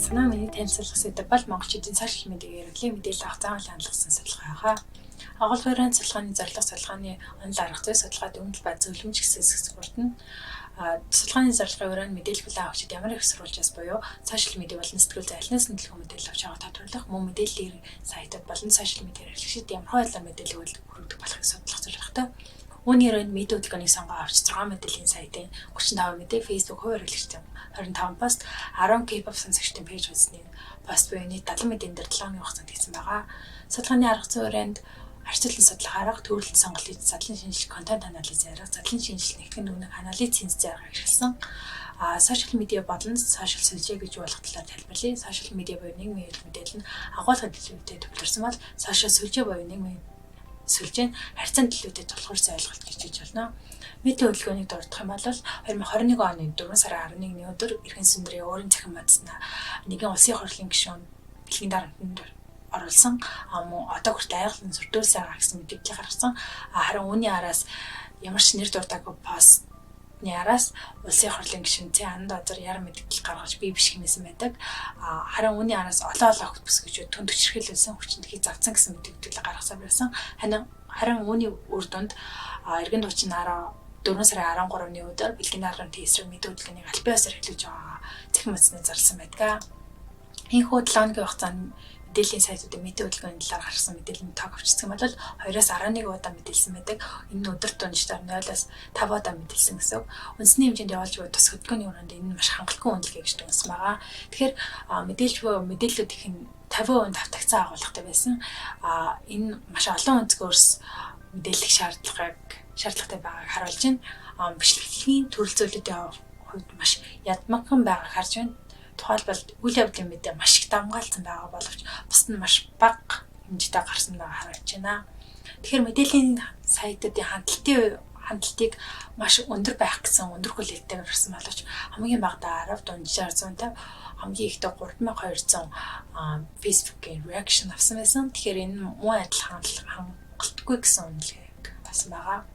санаа миний танилцуулах сэдэв бол монголчуудын сошиал медиагийн хэрэглээ мэдээлэл авах заавал хандлагсан судалгаа. Агуулгын судалгааны зорилго судалгааны онол арга зүй судалгаад өмнө ба зөвлөмж гэсэн хэсэг бүрдэн судалгааны зорилгын өрөөнд мэдээлэл хүлээн авахчид ямар их сурвалжаас буюу сошиал медиа болон сэтгүүл зайлшгүй төлөв мэдээлэл авч авах тодруулах мөн мэдээллийн сайтууд болон сошиал медиа хэрэглэгчид ямар хайлтар мэдээлэл хүргэх болохыг судлах зорилготой. Үүний өрөөнд медиа хөтөлбөрийн сонгоо авч 6 мэдээллийн сайтын 35 мэдээ, Facebook хувь хэрэглэгчдийн 25 пост, 10 K-pop сонсогчдын пэйж үзсний пост буюу нийт 70 мэдээнд 7 хоногийн хугацаанд хийсэн байгаа. Судалгааны арга зүй өрөөнд арчилсан судлах арга, төрөлт сонголт, задлан шинжилх, контент анализ арга, задлан шинжилх, нэгтгэн дүгнэх анализ синтез арга хэрэгжилсэн. Сошиал медиа болон сошиал сүлжээ гэж болох талаар тайлбарлая. Сошиал медиа буюу нийгмийн эрүүл мэдээлэл нь агуулгын төлөвлөлтөд төвлөрсөн бол сошиал сүлжээ буюу нийгмийн сүлжээ нь харьцааны төлөвлөлтөд тулгуурсан ойлголт гэж хэлж байна. Медиа хөдөлгөөнийг дурдах юм бол 2021 оны 4 сарын 11-ний өдөр Эрхэн Сүндрийн өөрийн цахим бадаснаа нэгэн улсын хурлын гишүүн бэлгийн дарамтанд оруулсан мөн одоо хүртэл айгалан сүрдүүлсэн гэсэн мэдээлэл гаргасан. Харин үүний араас ямар ч нэр дурдаагүй постны араас улсын хурлын гишүүн Цэанд Азар яр мэдээлэл гаргаж бие биш хэмээсэн байдаг. Харин үүний араас олон охт бүсгүйчүүд түн төчрхэлсэн хүчнэтгийг завцсан гэсэн мэдээлэл гаргасан байсан. Харин үүний үр дүнд эргэн туучин 4 сарын 13-ны өдөр бэлгийн дарамтын эсрэг мэдээ хөдөлгөөнийг аль биесээр эхлүүлж байгаа цахим бадасныг зарласан байдаг. Энэхүү 7 хоногийн хугацаанд мэдээллийн сайтуудын мэдээ хөдөлгөөний талаар гаргасан мэдээллийн тоог авчирсан бол 2-аас 11 удаа мэдээлсэн байдаг. Энэ нь өдөр тутмын 0-аас 5 удаа мэдээлсэн гэсэн. Үндэсний хэмжээнд явуулж буй тус хөдөлгөөний өрөөнд энэ нь маш хангалтгүй үнэлгээ гэж дүгнсэн байгаа. Тэгэхээр мэдээллүүд их нь 50% давтагцсан агуулгатай байсан. Энэ маш олон өнцгөөс мэдээлэх шаардлагатай байгааг харуулж байна. Бичлэгийн төрөл зөвлөдийн хувьд маш ядмагхан байгааг харж байна. Тухайлбал үйл явдлын мэдээ маш их давмгаалсан байгаа боловч бусд нь маш бага хэмжээтэй гарсан байгаа харагдаж байна. Тэгэхээр мэдээллийн сайтуудын хандлтыг маш өндөр байх гэсэн өндөр хүлээлттэй гарсан боловч хамгийн багадаа 10 дунджаар 150 хамгийн ихдээ 3200 Facebook-ийн reaction авсан байсан. Тэгэхээр энэ муу адилхан хангалтгүй гэсэн үнэлгээг басан байгаа.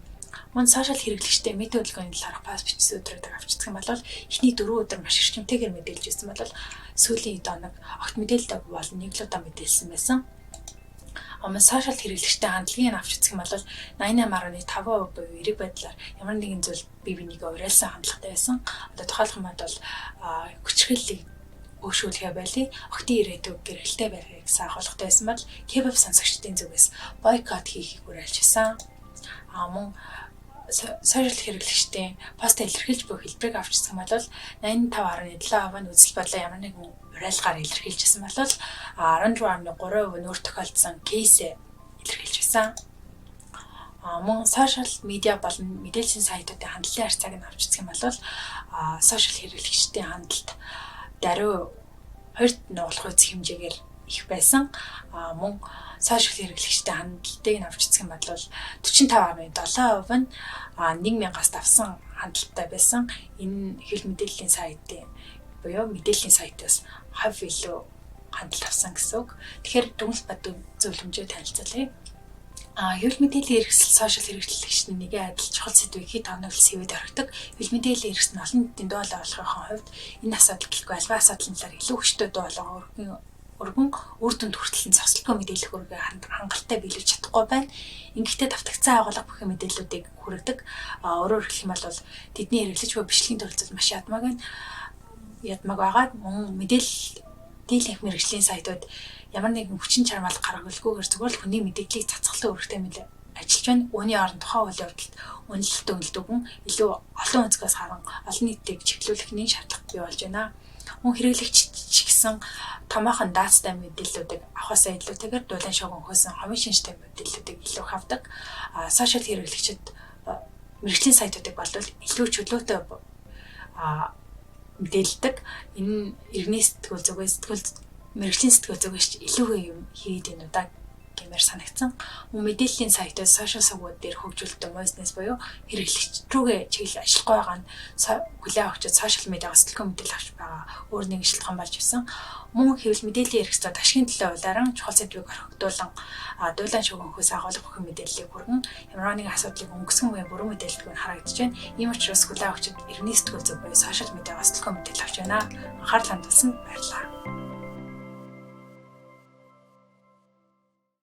Мөн сошиал хэрэглэгчтэй мэдээ хөдөлгөөний талаарх паст бичсэн өдрүүдийг авчирсан бол эхний 4 өдөр маш эрчимтэйгээр мэдээлж ирсэн бол сүүлийн 7 хоног огт мэдээлэлтэй болон нэг л удаа мэдээлсэн байсан. Сошиал хэрэглэгчтэй хандлагыг авч үзэх юм бол 88.5% буюу эерэг байдлаар ямар нэгэн зүйл бие бинийгээ уриалсан хандлагатай байсан. Одоо тухайлх юм бол хүчрхийллийг өшүүлэхэ байлээ. Охтын ирээдүйг гэрэлтэй барихыг гэсэн агуулгатай байсан бол K-pop сонсогчдын зүгээс бойкот хийхийг уриалж байсан. Мөн сошиал хэрэглэгчдийн пост илэрхийлж буй хэлбэрийг авч үзэх юм бол 85.7% нь үзэл бодлоо ямар нэгэн уриалгаар илэрхийлжсэн бол 14.3% нь өөр тохиолдсон кейсээ илэрхийлж байсан. Мөн сошиал медиа болон мэдээллийн сайтуудын хандлалын харьцааг нь авч үзэх юм бол сошиал хэрэглэгчдийн хандлт даруй 2-т нуулах үзэх хэмжээгээр их байсан. Мөн сошиал хэрэглэгчтэй хандлтыг нь авч үзэх юм бол 45.7% нь 1000-аас давсан хандлттай байсан. Энэ хэвлэл мэдээллийн сайтын буюу мэдээллийн сайтаас хав илүү хандлт авсан гэсэн үг. Тэгэхээр дүгнэлт бат зөвлөмжөө танилцуулъя. Хэвлэл мэдээллийн хэрэгсэл сошиал хэрэглэгчний нэгэн адил чухал сэдвийг хэд хоног сэвэд орхидог. Хэвлэл мэдээллийн хэрэгсэл нь олон нийтийн дуу хоолойгын хувьд энэ асуудал гэхгүй альва асуудлын талаар илүү хүчтэй дуу хоолой өргөн үр дүнд хүртэлсэн зогсолтгүй мэдээлэл хүргээ хангалттай биелүүлж чадахгүй байна. Ингэхдээ давтагцсан агуулга бүхэн мэдээллүүдийг хүргэдэг. Өөрөөр хэлэх юм бол тэдний хэрэглэж буй бичлэгийн төлөвлөлт маш ядмаг байгаа. Мөн мэдээлэл мэргэжлийн сайтууд ямар нэгэн хүчин чармаал гаргавалгүйгээр зүгээр л хүний мэдээллийг цацгалан өргөхтэй ажиллаж байна. Үүний оронд тухайн үйл явдалд үнэлэлт өгнөлтөг нь илүү олон өнцгөөс харан олон нийтийг чиглүүлэх нэг шаардлага бий болж байна. Мөн хэрэглэгч ч гэсэн томоохон даацтай мэдээллүүдийг авахаас илүүтэйгээр дулаан шогон хөөсөн хамгийн шинжтэй мэдээллүүдийг илүү их авдаг. Сошиал хэрэглэгчид мэргэжлийн сайтуудыг болвол илүү чөлөөтэй мэдээлдэг. Энэ иргэний мэргэжлийн сэтгэл зүгээс илүү юм хийгээд энэ удаа гэмээр санагдсан. Мэдээллийн сайтууд сошиал сувгууд дээр хөгжүүлдэг бизнес буюу хэрэглэгч рүүгээ чиглэл ажиллахгүй байгаа нь хүлээн авахчид сошиал медиагаас төлхөө мэдээлэл авч байгаа өөр нэгэн шалтгаан болж ирсэн. Мөн хэвлэл мэдээллийн хэрэгцээд ашигын төлөө улааран чухал сэдвийг орхигдуулан дуулаан шугамхөөс агуулга бүхэн мэдээллийг хүргэн ямар нэгэн асуудлыг өнгөсгөн буюу бүрэн мэдээлэлгүй харагдаж байна. Ийм учраас хүлээн авахчид иргэний сэтгүүл зүг буюу сошиал медиагаас төлхөө мэдээлэл авч байна. Анхаарал хандуулсанд баярлалаа.